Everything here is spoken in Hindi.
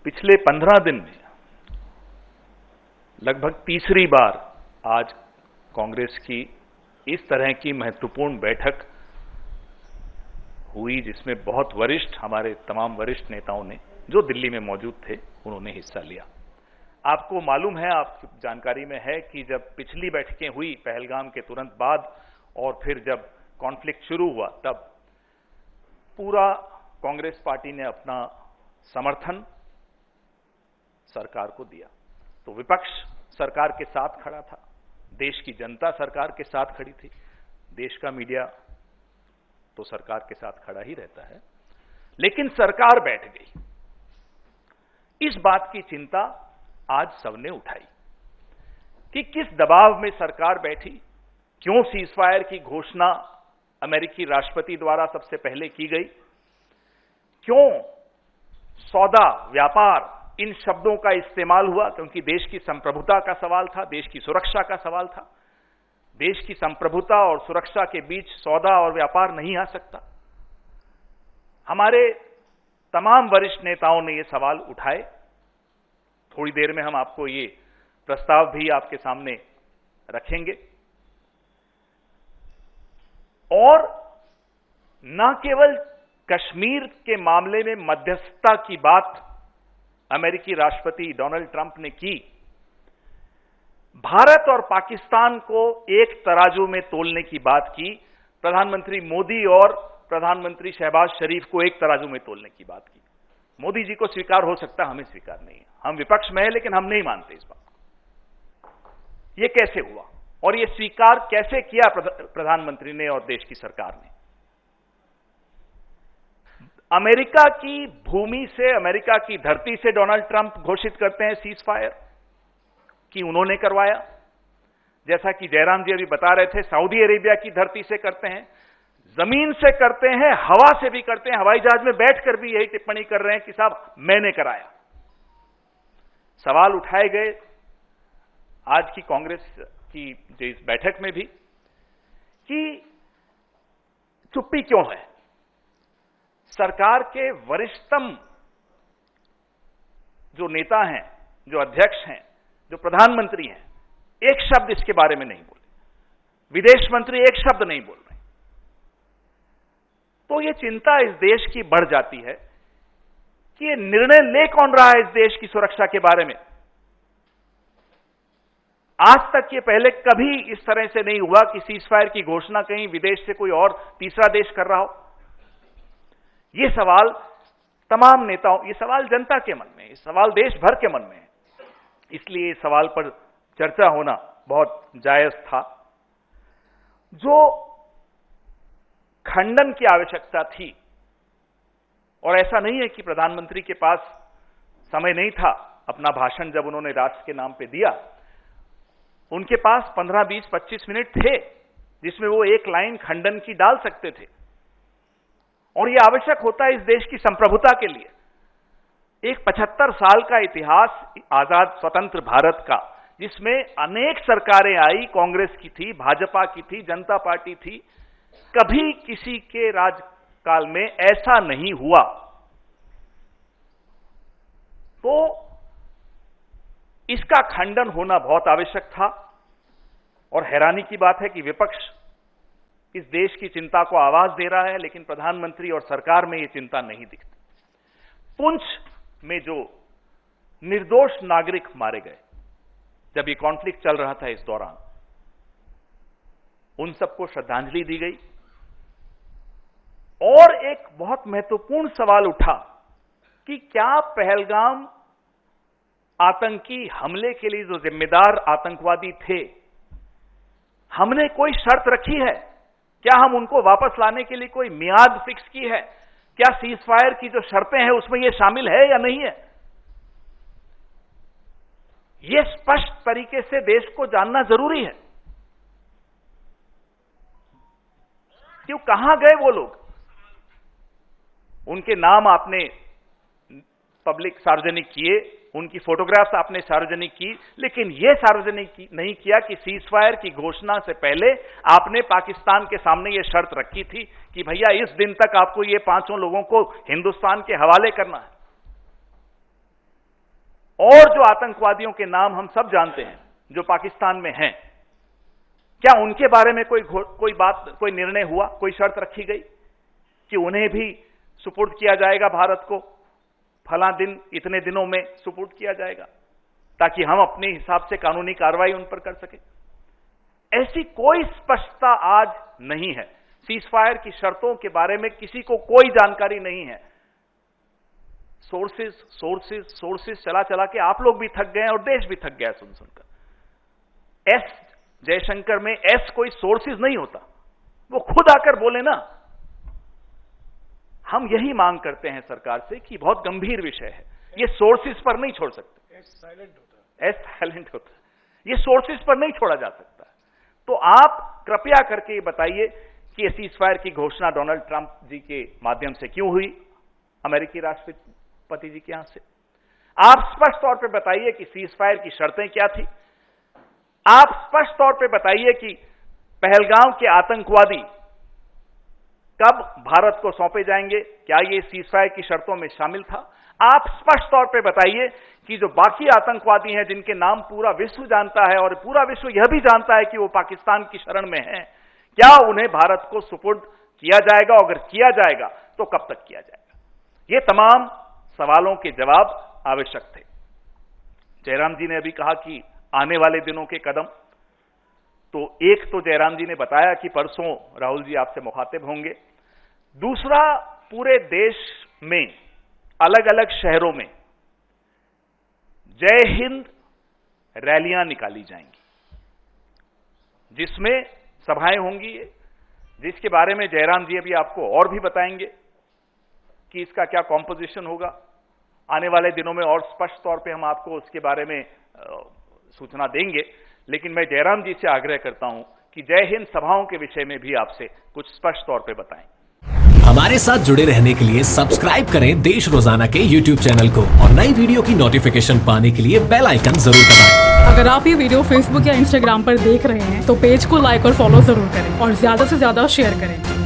पिछले 15 दिन में लगभग तीसरी बार आज कांग्रेस की इस तरह की महत्वपूर्ण बैठक हुई जिसमें बहुत वरिष्ठ, हमारे तमाम वरिष्ठ नेताओं ने, जो दिल्ली में मौजूद थे, उन्होंने हिस्सा लिया। आपको मालूम है, आपकी जानकारी में है कि जब पिछली बैठकें हुई पहलगाम के तुरंत बाद और फिर जब कॉन्फ्लिक्ट शुरू हुआ, तब पूरा कांग्रेस पार्टी ने अपना समर्थन सरकार को दिया। तो विपक्ष सरकार के साथ खड़ा था, देश की जनता सरकार के साथ खड़ी थी, देश का मीडिया तो सरकार के साथ खड़ा ही रहता है, लेकिन सरकार बैठ गई। इस बात की चिंता आज सबने उठाई कि किस दबाव में सरकार बैठी, क्यों सीजफायर की घोषणा अमेरिकी राष्ट्रपति द्वारा सबसे पहले की गई, क्यों सौदा, व्यापार, इन शब्दों का इस्तेमाल हुआ, क्योंकि देश की संप्रभुता का सवाल था, देश की सुरक्षा का सवाल था। देश की संप्रभुता और सुरक्षा के बीच सौदा और व्यापार नहीं आ सकता। हमारे तमाम वरिष्ठ नेताओं ने ये सवाल उठाए। थोड़ी देर में हम आपको ये प्रस्ताव भी आपके सामने रखेंगे। और न केवल कश्मीर के मामले में मध्यस्थता की बात अमेरिकी राष्ट्रपति डोनाल्ड ट्रंप ने की, भारत और पाकिस्तान को एक तराजू में तोलने की बात की, प्रधानमंत्री मोदी और प्रधानमंत्री शहबाज शरीफ को एक तराजू में तोलने की बात की। मोदी जी को स्वीकार हो सकता, हमें स्वीकार नहीं है, हम विपक्ष में हैं, लेकिन हम नहीं मानते इस बात को। यह कैसे हुआ और यह स्वीकार कैसे किया प्रधानमंत्री ने और देश की सरकार ने? अमेरिका की भूमि से, अमेरिका की धरती से डोनाल्ड ट्रंप घोषित करते हैं सीज फायर कि उन्होंने करवाया। जैसा कि जयराम जी अभी बता रहे थे, सऊदी अरेबिया की धरती से करते हैं, जमीन से करते हैं, हवा से भी करते हैं, हवाई जहाज में बैठकर भी यही टिप्पणी कर रहे हैं कि साहब मैंने कराया। सवाल उठाए गए आज की कांग्रेस की जो इस बैठक में भी कि चुप्पी क्यों है? सरकार के वरिष्ठतम जो नेता हैं, जो अध्यक्ष हैं, जो प्रधानमंत्री हैं, एक शब्द इसके बारे में नहीं बोले, विदेश मंत्री एक शब्द नहीं बोल रहे। तो यह चिंता इस देश की बढ़ जाती है कि यह निर्णय ले कौन रहा है इस देश की सुरक्षा के बारे में। आज तक ये पहले कभी इस तरह से नहीं हुआ कि सीजफायर की घोषणा कहीं विदेश से कोई और तीसरा देश कर रहा हो। ये सवाल तमाम नेताओं, ये सवाल जनता के मन में, ये सवाल देश भर के मन में है, इसलिए इस सवाल पर चर्चा होना बहुत जायज था। जो खंडन की आवश्यकता थी, और ऐसा नहीं है कि प्रधानमंत्री के पास समय नहीं था, अपना भाषण जब उन्होंने राष्ट्र के नाम पे दिया, उनके पास 15, 20, 25 मिनट थे जिसमें वो एक लाइन खंडन की डाल सकते थे। और यह आवश्यक होता है इस देश की संप्रभुता के लिए। एक 75 साल का इतिहास आजाद स्वतंत्र भारत का, जिसमें अनेक सरकारें आई, कांग्रेस की थी, भाजपा की थी, जनता पार्टी थी, कभी किसी के राजकाल में ऐसा नहीं हुआ। तो इसका खंडन होना बहुत आवश्यक था। और हैरानी की बात है कि विपक्ष इस देश की चिंता को आवाज दे रहा है, लेकिन प्रधानमंत्री और सरकार में यह चिंता नहीं दिखती। पुंछ में जो निर्दोष नागरिक मारे गए, जब ये कॉन्फ्लिक्ट चल रहा था, इस दौरान उन सबको श्रद्धांजलि दी गई। और एक बहुत महत्वपूर्ण सवाल उठा कि क्या पहलगाम आतंकी हमले के लिए जो जिम्मेदार आतंकवादी थे, हमने कोई शर्त रखी है? क्या हम उनको वापस लाने के लिए कोई मियाद फिक्स की है? क्या सीजफायर की जो शर्तें हैं उसमें यह शामिल है या नहीं है? यह स्पष्ट तरीके से देश को जानना जरूरी है। क्यों, कहां गए वो लोग? उनके नाम आपने पब्लिक सार्वजनिक किए, उनकी फोटोग्राफ्स आपने सार्वजनिक की, लेकिन यह सार्वजनिक नहीं किया कि सीजफायर की घोषणा से पहले आपने पाकिस्तान के सामने यह शर्त रखी थी कि भैया इस दिन तक आपको ये 5 लोगों को हिंदुस्तान के हवाले करना है। और जो आतंकवादियों के नाम हम सब जानते हैं जो पाकिस्तान में हैं, क्या उनके बारे में कोई निर्णय हुआ, कोई शर्त रखी गई कि उन्हें भी सुपुर्द किया जाएगा भारत को, फला दिन इतने दिनों में सुपुर्द किया जाएगा, ताकि हम अपने हिसाब से कानूनी कार्रवाई उन पर कर सकें? ऐसी कोई स्पष्टता आज नहीं है। सीजफायर की शर्तों के बारे में किसी को कोई जानकारी नहीं है। सोर्सेस चला चला के आप लोग भी थक गए और देश भी थक गया सुन सुनकर। एस जयशंकर में एस कोई सोर्सेस नहीं होता, वो खुद आकर बोले ना। हम यही मांग करते हैं सरकार से कि बहुत गंभीर विषय है, ये सोर्सेस पर नहीं छोड़ सकते। एस साइलेंट होता है, ये सोर्सेस पर नहीं छोड़ा जा सकता। तो आप कृपया करके बताइए कि सीजफायर की घोषणा डोनाल्ड ट्रंप जी के माध्यम से क्यों हुई, अमेरिकी राष्ट्रपति जी के यहां से? आप स्पष्ट तौर पे बताइए कि सीजफायर की शर्तें क्या थी। आप स्पष्ट तौर पे बताइए कि पहलगाम के आतंकवादी कब भारत को सौंपे जाएंगे, क्या ये सीजफायर की शर्तों में शामिल था? आप स्पष्ट तौर पे बताइए कि जो बाकी आतंकवादी हैं जिनके नाम पूरा विश्व जानता है और पूरा विश्व यह भी जानता है कि वो पाकिस्तान की शरण में हैं, क्या उन्हें भारत को सुपुर्द किया जाएगा? अगर किया जाएगा तो कब तक किया जाएगा? ये तमाम सवालों के जवाब आवश्यक थे। जयराम जी ने अभी कहा कि आने वाले दिनों के कदम, तो एक तो जयराम जी ने बताया कि परसों राहुल जी आपसे मुखातिब होंगे। दूसरा, पूरे देश में अलग अलग शहरों में जय हिंद रैलियां निकाली जाएंगी, जिसमें सभाएं होंगी, जिसके बारे में जयराम जी अभी आपको और भी बताएंगे कि इसका क्या कॉम्पोजिशन होगा। आने वाले दिनों में और स्पष्ट तौर पे हम आपको उसके बारे में सूचना देंगे। लेकिन मैं जयराम जी से आग्रह करता हूं कि जय हिंद सभाओं के विषय में भी आपसे कुछ स्पष्ट तौर पे बताएं। हमारे साथ जुड़े रहने के लिए सब्सक्राइब करें देश रोजाना के YouTube चैनल को और नई वीडियो की नोटिफिकेशन पाने के लिए बेल आइकन जरूर दबाएं। अगर आप ये वीडियो Facebook या Instagram पर देख रहे हैं तो पेज को लाइक और फॉलो जरूर करें और ज्यादा से ज्यादा शेयर करें।